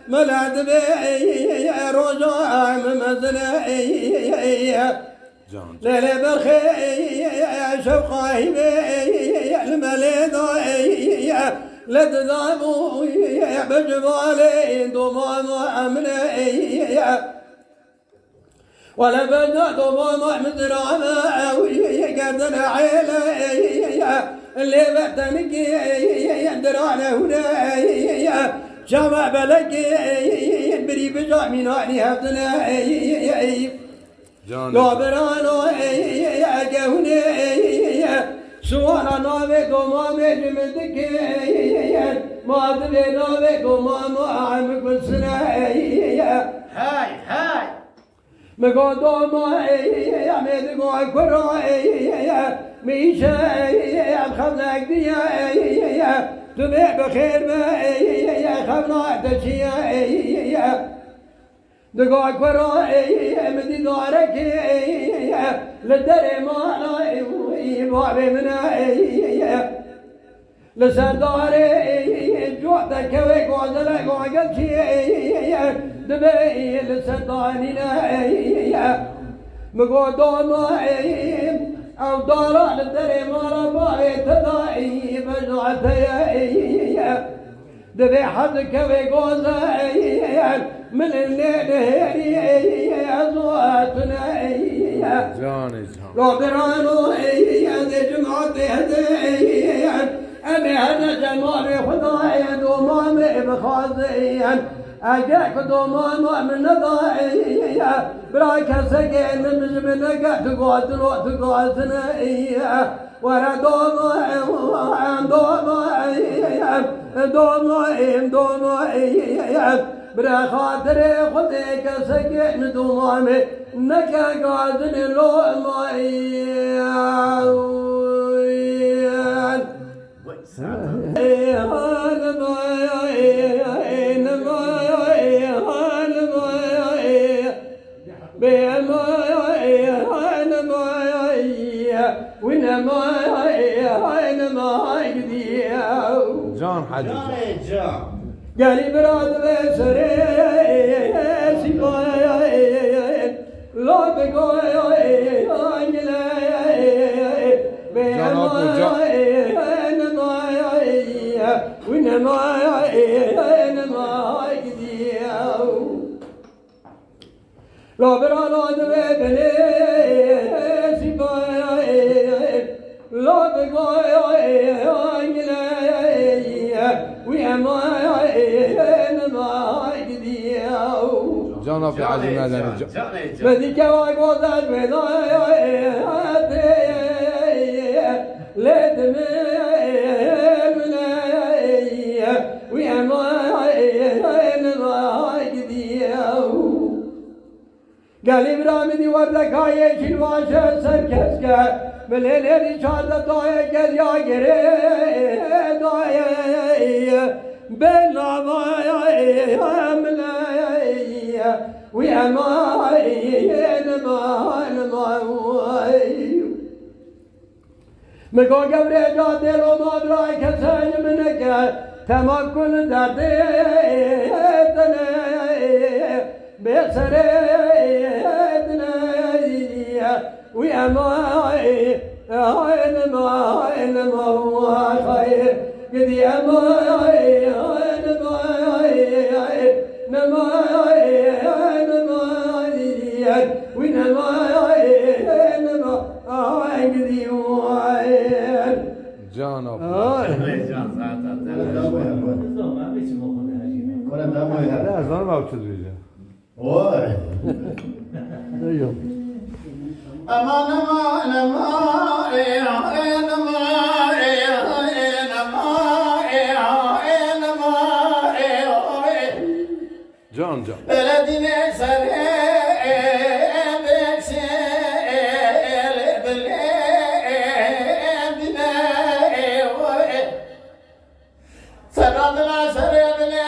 ملعب رجاء مزني ليلة برخي شوقي المليد لتذابو بجبالي ضمان أمني ولا بدأت ضمان مزرعنا قدنا عيلي اللي بتنقي يندرعنا هنا جمع بلقي بري بجع من عيني هبدنا لو برانو أجهوني سوانا نامي دومامي جمدك ما دبي نامي دومام عمك بالسنة هاي مقو دوما عميد قوي كرو ميشا خبناك ديا تبيع بخير ما خبنا تشيا دقاق برا مدي دارك للدري ما بابي منا لسرداري جوعتك وقوزلك وقل شي دبي لسردانينا مقودون أو دارا للدري ما بابي تدائي بجوعتي دبي حدك وقوزلك من الليل هيري أزواتنا جاني لو برانو هذه جمعتي هدي أبي هذا جمال خدايا دومامي بخازيا أجاك دومام من نضايا براك سجين من جبنك تقاتنا ورا دوم برا خاطر خدك سجين دومامي نكا قادن لو جان حاجة قالي براد بسري سيبايا لا بقايا لا براد بني سيبايا لا بقايا جانا في عزم هذا بدي كواك وضعت بضاياتي لدمي منايا ويا قالي برامدي وردك هاي شلواشة سركسكا مليلي شارد دايا قال يا قري دايا بلا مايا ملايا ويا مايا مايا مقو قبري جادي لو ما دراي كساج منك تمام كل دردي بسري ويا مايا ما خير قد يا مايا جانا لا زمان ما بتدري aman جان بلدنا سرادنا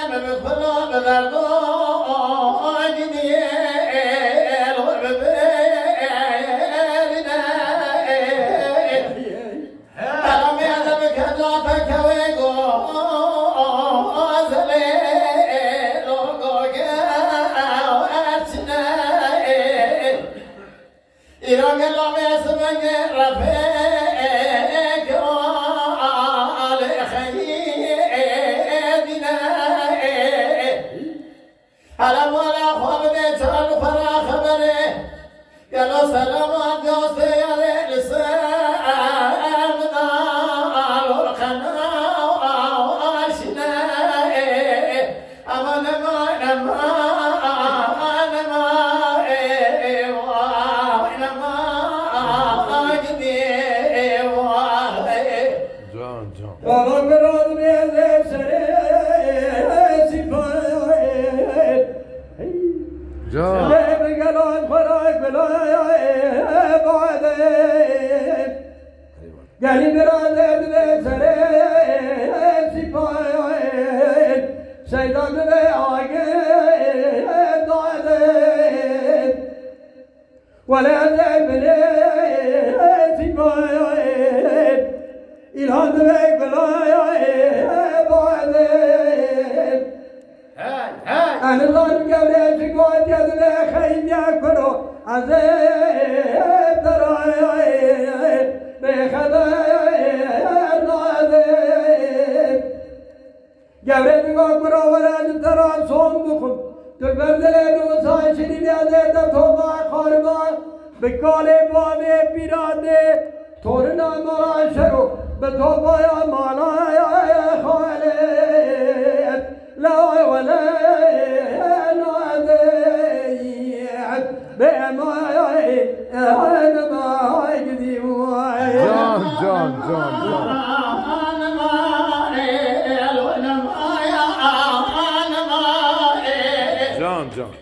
Gelin birader ve sere sipahin Seydan ve ağır dağdır Ve lezer bile sipahin İlhan ve belayı bağdır Anılar gevreci koyat yadı ve khayın yakuru Azep darayı بخدای نادم گوره نگاه برا ولد تران سون بخون تو بردل دو سایشی بیاده تا تو با خاربان به کال بام پیراده تورنا مراشرو به تو بایا مالای خالد لا ولا نادم به امای ما قدی John.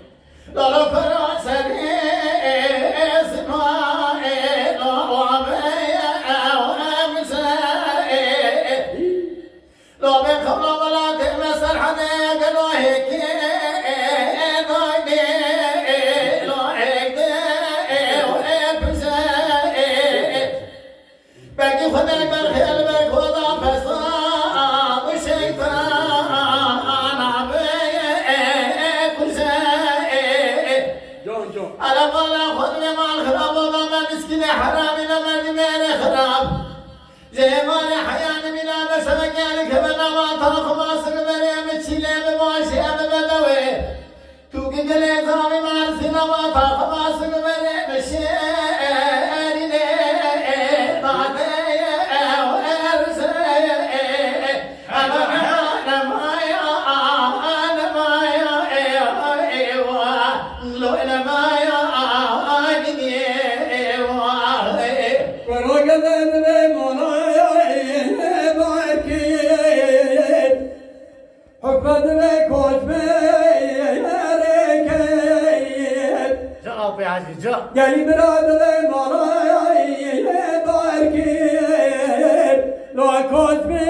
Geli birader malay barkir lo kozme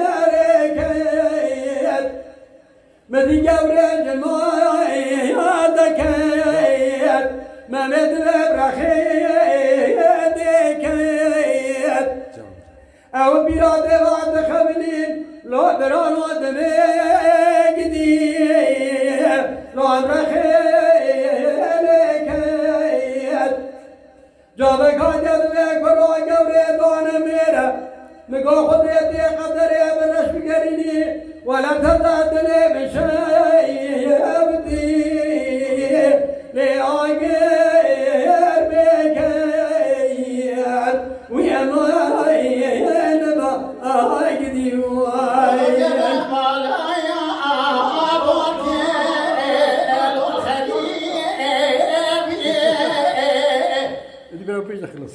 hareket medi gavre cemay adaket Mehmet ve bırakiyet ev birader vardı kabilin lo deran ademe gidiyor lo bırakiyet Cabe kader ve koro gavre doğanı mera Mego kudreti kaderi ve reşmi gerini Ve lem tezadili bir şey yabdi Li agir bekeyet Ve emayin ba agdi vayin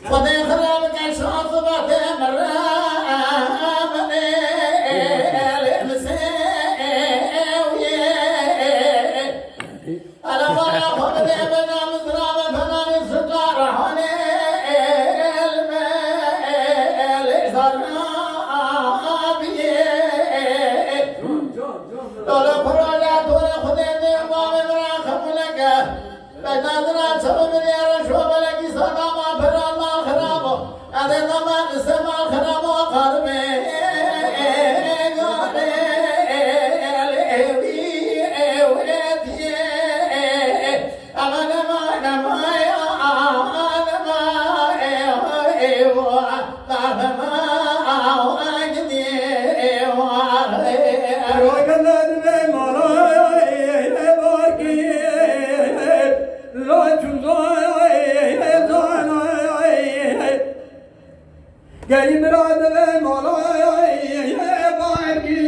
خدای خراب کن شانس بات مرامنه المساویه على ولا خبر بنا مزرعه بنا السكر هونه المال زرابيه لولا فراجات بدادنا سبب يا رشوب لك صدام فرام الخراب هذا ما نسمع الخراب وقربه Gel mirad malay barki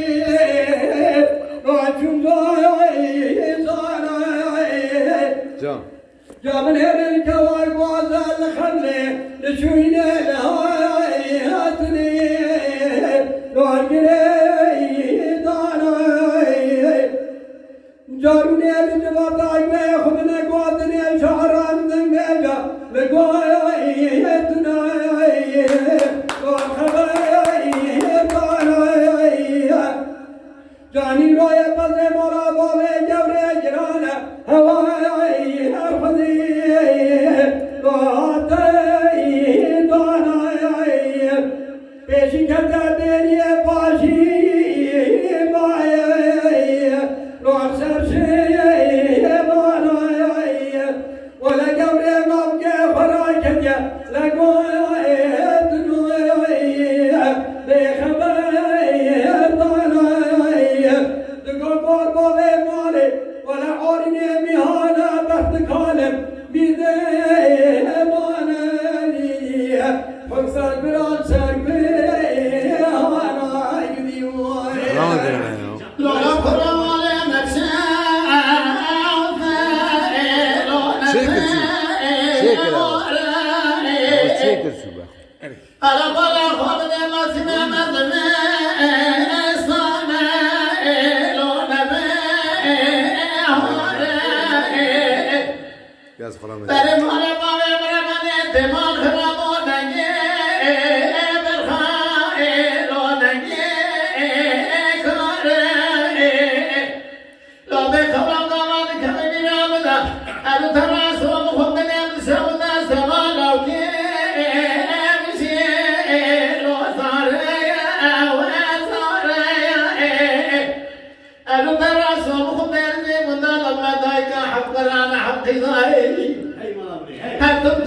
Can. Camın her kevay guazal khalle Nüşüyle lehatni Nargile danay Carun el civatay ve khudne guadne şahran dengeja Legoya yetnay Cani roya paze mora bole gevre girana Havai harfadi Doğatay doğanay Peşin keder deniye başı Bayi Roh serşi banay Ola gevre mavge farak ya Legoya Yaz falan. حتى